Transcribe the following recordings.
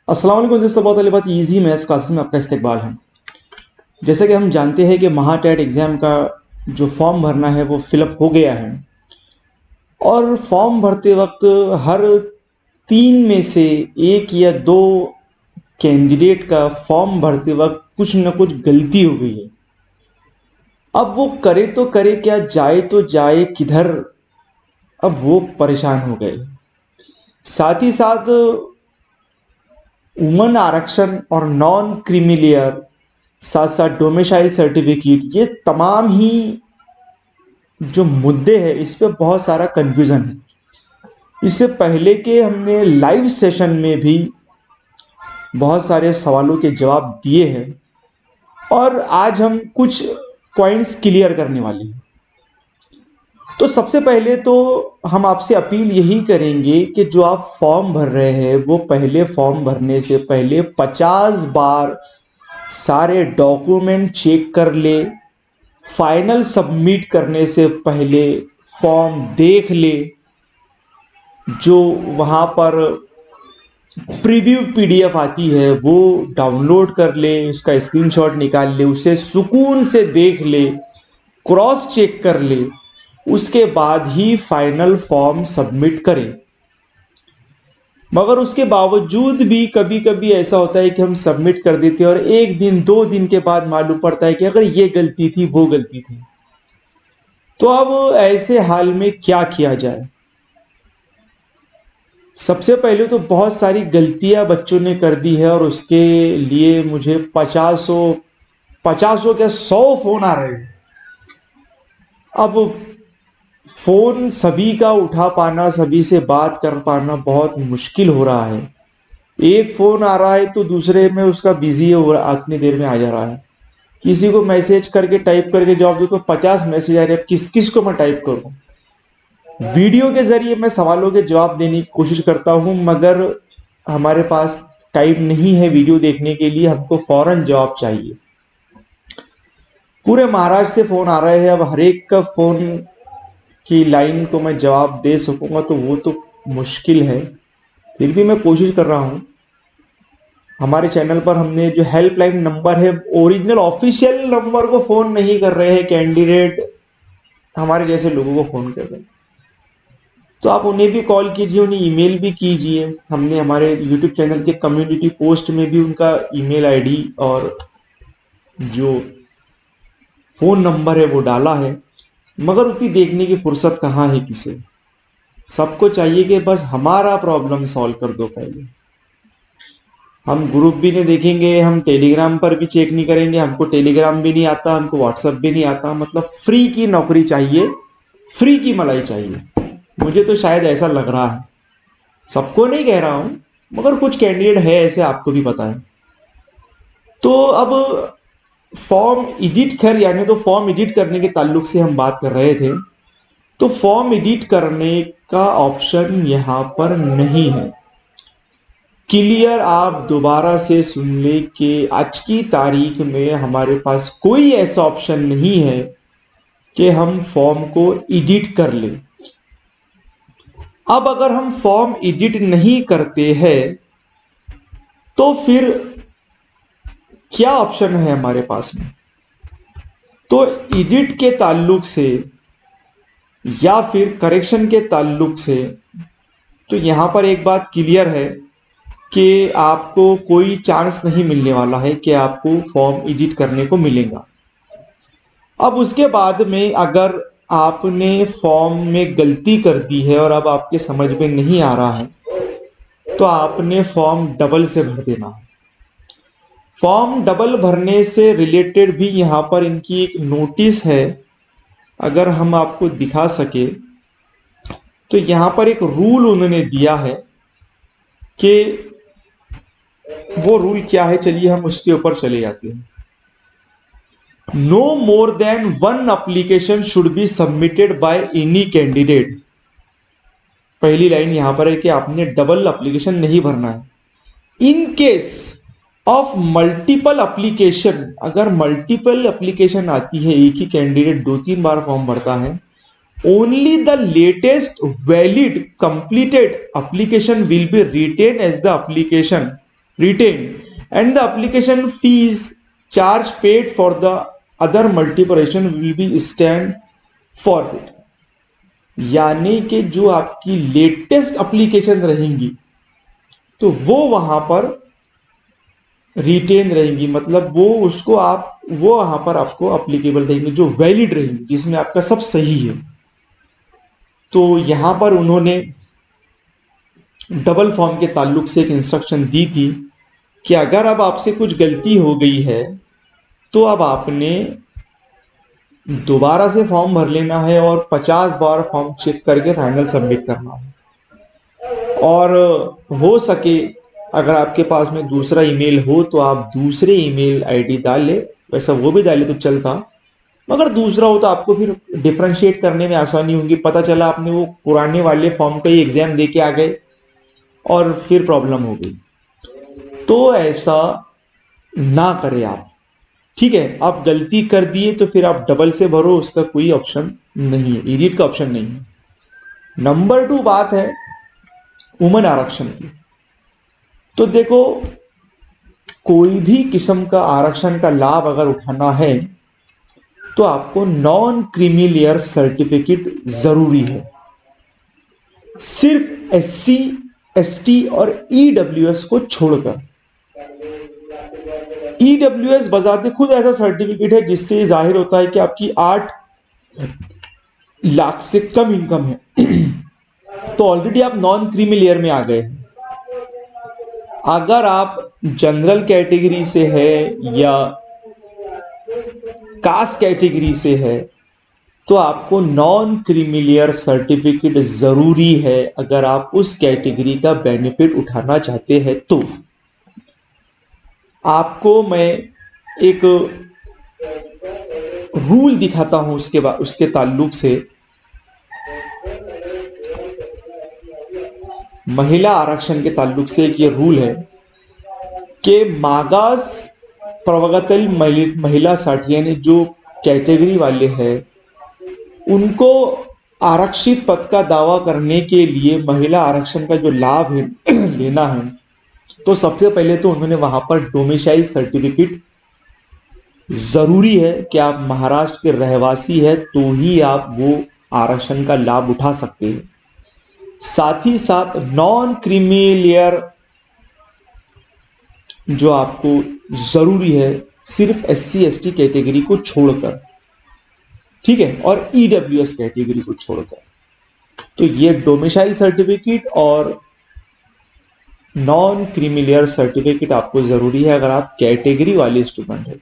अस्सलाम वालेकुम दोस्तों, बहुत वाली बात इजी मैथ्स क्लासेस में आपका इस्तकबाल है। जैसे कि हम जानते हैं कि महाटेट एग्ज़ाम का जो फॉर्म भरना है वो फिलअप हो गया है और फॉर्म भरते वक्त हर 3 में से 1 या 2 कैंडिडेट का फॉर्म भरते वक्त कुछ न कुछ गलती हो गई है। अब वो करे तो करे क्या, जाए तो जाए किधर, अब वो परेशान हो गए। साथ ही साथ वुमन आरक्षण और नॉन क्रीमी लेयर, साथ साथ डोमिसाइल सर्टिफिकेट, ये तमाम ही जो मुद्दे हैं इस पे बहुत सारा कन्फ्यूज़न है। इससे पहले के हमने लाइव सेशन में भी बहुत सारे सवालों के जवाब दिए हैं और आज हम कुछ पॉइंट्स क्लियर करने वाले हैं। तो सबसे पहले तो हम आपसे अपील यही करेंगे कि जो आप फॉर्म भर रहे हैं वो पहले फॉर्म भरने से पहले 50 बार सारे डॉक्यूमेंट चेक कर ले। फाइनल सबमिट करने से पहले फॉर्म देख ले, जो वहाँ पर प्रीव्यू पीडीएफ आती है वो डाउनलोड कर ले, उसका स्क्रीनशॉट निकाल ले, उसे सुकून से देख ले, क्रॉस चेक कर ले, उसके बाद ही फाइनल फॉर्म सबमिट करें। मगर उसके बावजूद भी कभी कभी ऐसा होता है कि हम सबमिट कर देते हैं और 1 दिन 2 दिन के बाद मालूम पड़ता है कि अगर ये गलती थी वो गलती थी। तो अब ऐसे हाल में क्या किया जाए? सबसे पहले तो बहुत सारी गलतियां बच्चों ने कर दी है और उसके लिए मुझे 50 क्या 100 फोन आ रहे हैं। अब फोन सभी का उठा पाना, सभी से बात कर पाना बहुत मुश्किल हो रहा है। एक फोन आ रहा है तो दूसरे में उसका बिजी है और इतनी देर में आ जा रहा है। किसी को मैसेज करके टाइप करके जवाब दो तो 50 मैसेज आ रहे हैं। किस किस को मैं टाइप करूं? वीडियो के जरिए मैं सवालों के जवाब देने की कोशिश करता हूं, मगर हमारे पास टाइम नहीं है वीडियो देखने के लिए, हमको फौरन जवाब चाहिए। पूरे महाराष्ट्र से फोन आ रहे हैं। अब हर एक का फोन की लाइन को मैं जवाब दे सकूंगा तो वो तो मुश्किल है, फिर भी मैं कोशिश कर रहा हूं। हमारे चैनल पर हमने जो हेल्पलाइन नंबर है, ओरिजिनल ऑफिशियल नंबर को फोन नहीं कर रहे हैं कैंडिडेट, हमारे जैसे लोगों को फोन कर रहे हैं। तो आप उन्हें भी कॉल कीजिए, उन्हें ईमेल भी कीजिए। हमने हमारे यूट्यूब चैनल के कम्युनिटी पोस्ट में भी उनका ईमेल आईडी और जो फ़ोन नंबर है वो डाला है, मगर उतनी देखने की फुर्सत कहाँ है किसे। सबको चाहिए कि बस हमारा प्रॉब्लम सॉल्व कर दो पहले। हम ग्रुप भी नहीं देखेंगे, हम टेलीग्राम पर भी चेक नहीं करेंगे, हमको टेलीग्राम भी नहीं आता, हमको व्हाट्सएप भी नहीं आता। मतलब फ्री की नौकरी चाहिए, फ्री की मलाई चाहिए। मुझे तो शायद ऐसा लग रहा है, सबको नहीं कह रहा हूं, मगर कुछ कैंडिडेट है ऐसे, आपको भी पता है। तो अब फॉर्म एडिट कर, यानी तो फॉर्म एडिट करने के ताल्लुक से हम बात कर रहे थे। तो फॉर्म एडिट करने का ऑप्शन यहां पर नहीं है। क्लियर आप दोबारा से सुन ले कि आज की तारीख में हमारे पास कोई ऐसा ऑप्शन नहीं है कि हम फॉर्म को एडिट कर ले। अब अगर हम फॉर्म एडिट नहीं करते हैं तो फिर क्या ऑप्शन है हमारे पास में? तो एडिट के ताल्लुक से या फिर करेक्शन के ताल्लुक से तो यहां पर एक बात क्लियर है कि आपको कोई चांस नहीं मिलने वाला है कि आपको फॉर्म एडिट करने को मिलेगा। अब उसके बाद में अगर आपने फॉर्म में गलती कर दी है और अब आपके समझ में नहीं आ रहा है तो आपने फॉर्म डबल से भर देना है। फॉर्म डबल भरने से रिलेटेड भी यहाँ पर इनकी एक नोटिस है, अगर हम आपको दिखा सके तो यहाँ पर एक रूल उन्होंने दिया है कि वो रूल क्या है, चलिए हम उसके ऊपर चले जाते हैं। No more than 1 application should be submitted by any candidate. पहली लाइन यहां पर है कि आपने डबल एप्लीकेशन नहीं भरना है। In case of multiple application, अगर मल्टीपल एप्लीकेशन आती है, एक ही कैंडिडेट 2-3 बार फॉर्म भरता है, only the latest valid completed application will be retained as the application retained and the application fees charge paid for the other multiplication will be stand forfeit। यानी कि जो आपकी latest application रहेंगी तो वो वहां पर रिटेन रहेंगी, मतलब वो उसको आप वो वहां पर आपको अप्लीकेबल रहेंगी जो वैलिड रहेंगी, जिसमें आपका सब सही है। तो यहां पर उन्होंने डबल फॉर्म के ताल्लुक से एक इंस्ट्रक्शन दी थी कि अगर अब आपसे कुछ गलती हो गई है तो अब आपने दोबारा से फॉर्म भर लेना है और 50 बार फॉर्म चेक करके फाइनल सबमिट करना है। और हो सके अगर आपके पास में दूसरा ईमेल हो तो आप दूसरे ईमेल आईडी डाल ले, वैसा वो भी डाले तो चलता, मगर दूसरा हो तो आपको फिर डिफरेंशिएट करने में आसानी होगी। पता चला आपने वो पुराने वाले फॉर्म का ही एग्जाम दे के आ गए और फिर प्रॉब्लम हो गई। तो ऐसा ना करें आप, ठीक है। आप गलती कर दिए तो फिर आप डबल से भरो, उसका कोई ऑप्शन नहीं है, एडिट का ऑप्शन नहीं है। नंबर 2 बात है वुमन आरक्षण की। तो देखो, कोई भी किस्म का आरक्षण का लाभ अगर उठाना है तो आपको नॉन क्रीमी लेयर सर्टिफिकेट जरूरी है। सिर्फ SC ST और EWS को छोड़कर। EWS बजाते खुद ऐसा सर्टिफिकेट है जिससे जाहिर होता है कि आपकी 8 लाख से कम इनकम है तो ऑलरेडी आप नॉन क्रीमी लेयर में आ गए हैं। अगर आप जनरल कैटेगरी से है या कास्ट कैटेगरी से है तो आपको नॉन क्रीमी लेयर सर्टिफिकेट जरूरी है अगर आप उस कैटेगरी का बेनिफिट उठाना चाहते हैं। तो आपको मैं एक रूल दिखाता हूं उसके ताल्लुक से। महिला आरक्षण के ताल्लुक से एक ये रूल है कि मागास प्रवर्गतल महिला साठी यानी जो कैटेगरी वाले हैं उनको आरक्षित पद का दावा करने के लिए महिला आरक्षण का जो लाभ है लेना है तो सबसे पहले तो उन्होंने वहां पर डोमिसाइल सर्टिफिकेट जरूरी है कि आप महाराष्ट्र के रहवासी है तो ही आप वो आरक्षण का लाभ उठा सकते हैं। साथ ही साथ नॉन क्रीमी लेयर जो आपको जरूरी है सिर्फ SC ST कैटेगरी को छोड़कर, ठीक है, और EWS कैटेगरी को छोड़कर। तो ये डोमिसाइल सर्टिफिकेट और नॉन क्रीमी लेयर सर्टिफिकेट आपको जरूरी है अगर आप कैटेगरी वाले स्टूडेंट है,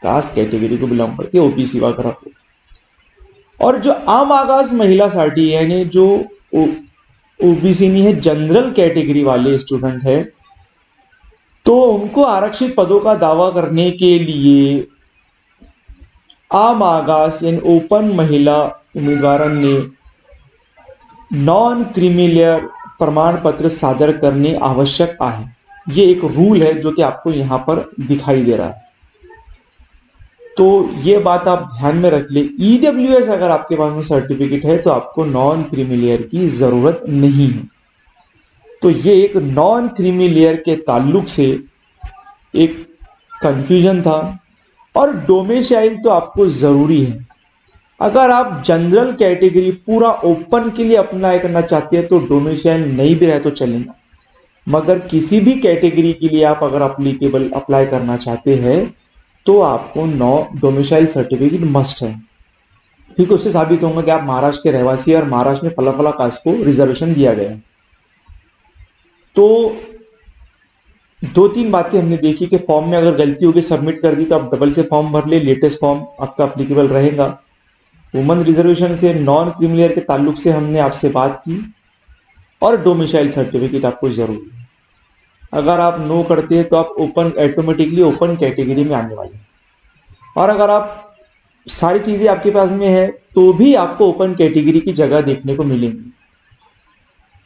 कास्ट कैटेगरी को बिलोंग करते हैं, OBC वगैरह को। और जो आम आगाज महिला साठी यानी जो OBC नहीं है, जनरल कैटेगरी वाले स्टूडेंट है, तो उनको आरक्षित पदों का दावा करने के लिए आम आगाज यानी ओपन महिला उम्मीदवारों ने नॉन क्रीमी लेयर प्रमाण पत्र सादर करने आवश्यक आहे। ये एक रूल है जो कि आपको यहां पर दिखाई दे रहा है। तो ये बात आप ध्यान में रख ले। EWS अगर आपके पास में सर्टिफिकेट है तो आपको नॉन क्रीमी लेयर की जरूरत नहीं है। तो ये एक नॉन क्रीमी लेयर के ताल्लुक से एक कंफ्यूजन था। और डोमिसाइल तो आपको जरूरी है। अगर आप जनरल कैटेगरी पूरा ओपन के लिए अप्लाई करना चाहते हैं तो डोमिसाइल नहीं भी रहे तो चलेगा, मगर किसी भी कैटेगरी के लिए आप अगर अप्लीकेबल अप्लाई करना चाहते हैं तो आपको डोमिसाइल सर्टिफिकेट मस्ट है, क्योंकि उससे साबित होगा कि आप महाराष्ट्र के रहवासी और महाराष्ट्र में फला कास्ट को रिजर्वेशन दिया गया है। तो 2-3 बातें हमने देखी कि फॉर्म में अगर गलती होगी सबमिट कर दी तो आप डबल से फॉर्म भर ले, लेटेस्ट फॉर्म आपका अप्लीकेबल रहेगा। वुमन रिजर्वेशन से नॉन क्रीमी लेयर के ताल्लुक से हमने आपसे बात की, और डोमिसाइल सर्टिफिकेट आपको जरूरी है। अगर आप नो करते हैं तो आप ऑटोमेटिकली ओपन कैटेगरी में आने वाले हैं, और अगर आप सारी चीजें आपके पास में है तो भी आपको ओपन कैटेगरी की जगह देखने को मिलेंगी।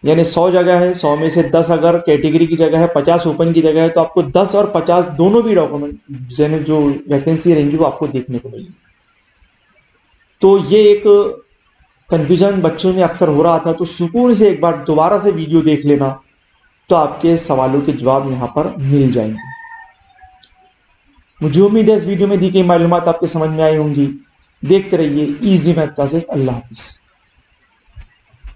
यानी 100 जगह है, 100 में से 10 अगर कैटेगरी की जगह है, 50 ओपन की जगह है, तो आपको 10 और 50 दोनों भी डॉक्यूमेंट यानी जो वैकेंसी रहेंगी वो आपको देखने को मिलेगी। तो ये एक कंफ्यूजन बच्चों में अक्सर हो रहा था, तो सुकून से एक बार दोबारा से वीडियो देख लेना तो आपके सवालों के जवाब यहाँ पर मिल जाएंगे। मुझे उम्मीद है इस वीडियो में दी गई मालूमात आपके समझ में आई होंगी। देखते रहिए इजी मैथ क्लासेस। अल्लाह हाफिज।